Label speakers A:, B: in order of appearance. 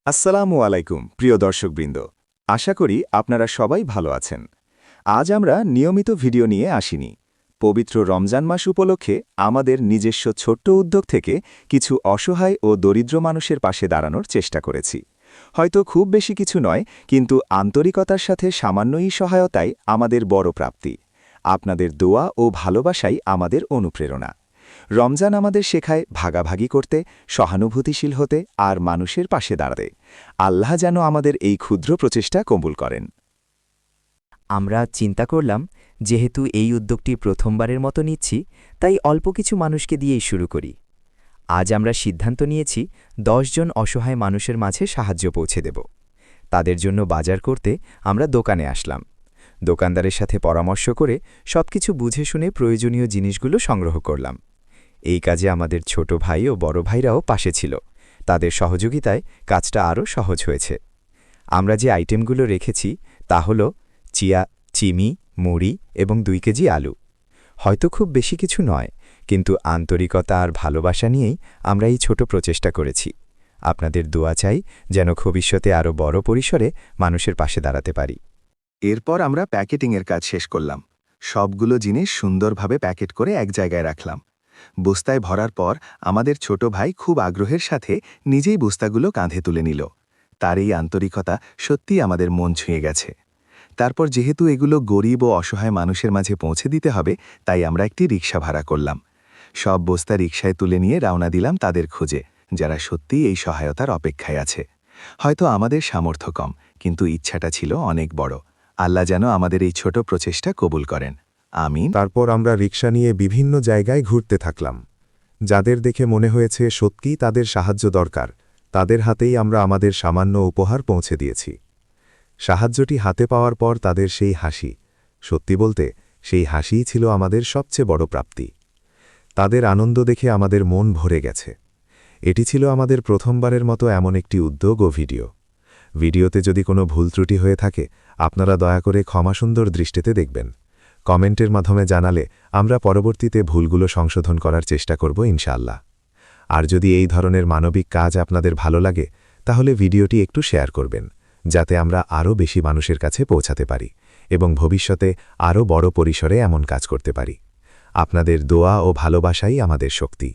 A: আসসালামু আলাইকুম প্রিয় দর্শকবৃন্দ। আশা করি আপনারা সবাই ভালো আছেন। আজ আমরা নিয়মিত ভিডিও নিয়ে আসিনি। পবিত্র রমজান মাস উপলক্ষে আমাদের নিজস্ব ছোট্ট উদ্যোগ থেকে কিছু অসহায় ও দরিদ্র মানুষের পাশে দাঁড়ানোর চেষ্টা করেছি। হয়তো খুব বেশি কিছু নয়, কিন্তু আন্তরিকতার সাথে সামান্যই সহায়তাই আমাদের বড় প্রাপ্তি। আপনাদের দোয়া ও ভালোবাসাই আমাদের অনুপ্রেরণা। রমজান আমাদের শেখায় ভাগাভাগি করতে, সহানুভূতিশীল হতে আর মানুষের পাশে দাঁড়াতে। আল্লাহ যেন আমাদের এই ক্ষুদ্র প্রচেষ্টা কবুল করেন।
B: আমরা চিন্তা করলাম, যেহেতু এই উদ্যোগটি প্রথমবারের মতো নিচ্ছি, তাই অল্প কিছু মানুষকে দিয়েই শুরু করি। আজ আমরা সিদ্ধান্ত নিয়েছি ১০ জন অসহায় মানুষের মাঝে সাহায্য পৌঁছে দেব। তাদের জন্য বাজার করতে আমরা দোকানে আসলাম। দোকানদারের সাথে পরামর্শ করে সবকিছু বুঝে শুনে প্রয়োজনীয় জিনিসগুলো সংগ্রহ করলাম। এই কাজে আমাদের ছোট ভাই ও বড় ভাইরাও পাশে ছিল। তাদের সহযোগিতায় কাজটা আরও সহজ হয়েছে। আমরা যে আইটেমগুলো রেখেছি তা হল চিয়া, চিনি, মুড়ি এবং ২ কেজি আলু। হয়তো খুব বেশি কিছু নয়, কিন্তু আন্তরিকতা আর ভালোবাসা নিয়েই আমরা এই ছোট প্রচেষ্টা করেছি। আপনাদের দোয়া চাই যেন ভবিষ্যতে আরও বড় পরিসরে মানুষের পাশে দাঁড়াতে পারি।
A: এরপর আমরা প্যাকেটিংয়ের কাজ শেষ করলাম। সবগুলো জিনিস সুন্দরভাবে প্যাকেট করে এক জায়গায় রাখলাম। বস্তায় ভরার পর আমাদের ছোট ভাই খুব আগ্রহের সাথে নিজেই বস্তাগুলো কাঁধে তুলে নিল। তার এই আন্তরিকতা সত্যিই আমাদের মন ছুঁয়ে গেছে। তারপর যেহেতু এগুলো গরিব ও অসহায় মানুষের মাঝে পৌঁছে দিতে হবে, তাই আমরা একটি রিক্সা ভাড়া করলাম। সব বস্তা রিক্সায় তুলে নিয়ে রওনা দিলাম তাদের খোঁজে, যারা সত্যিই এই সহায়তার অপেক্ষায় আছে। হয়তো আমাদের সামর্থ্য কম, কিন্তু ইচ্ছাটা ছিল অনেক বড়। আল্লাহ যেন আমাদের এই ছোট প্রচেষ্টা কবুল করেন। আমিন।
C: তারপর আমরা রিক্সা নিয়ে বিভিন্ন জায়গায় ঘুরতে থাকলাম। যাদের দেখে মনে হয়েছে সত্যিই তাদের সাহায্য দরকার, তাদের হাতেই আমরা আমাদের সামান্য উপহার পৌঁছে দিয়েছি। সাহায্যটি হাতে পাওয়ার পর তাদের সেই হাসি, সত্যি বলতে সেই হাসিই ছিল আমাদের সবচেয়ে বড় প্রাপ্তি। তাদের আনন্দ দেখে আমাদের মন ভরে গেছে। এটি ছিল আমাদের প্রথমবারের মতো এমন একটি উদ্যোগ ও ভিডিওতে যদি কোনো ভুল ত্রুটি হয়ে থাকে, আপনারা দয়া করে ক্ষমাসুন্দর দৃষ্টিতে দেখবেন। কমেন্টের মাধ্যমে জানালে আমরা পরবর্তীতে ভুলগুলো সংশোধন করার চেষ্টা করব ইনশাআল্লাহ। আর যদি এই ধরনের মানবিক কাজ আপনাদের ভালো লাগে, তাহলে ভিডিওটি একটু শেয়ার করবেন, যাতে আমরা আরও বেশি মানুষের কাছে পৌঁছাতে পারি এবং ভবিষ্যতে আরও বড় পরিসরে এমন কাজ করতে পারি। আপনাদের দোয়া ও ভালোবাসাই আমাদের শক্তি।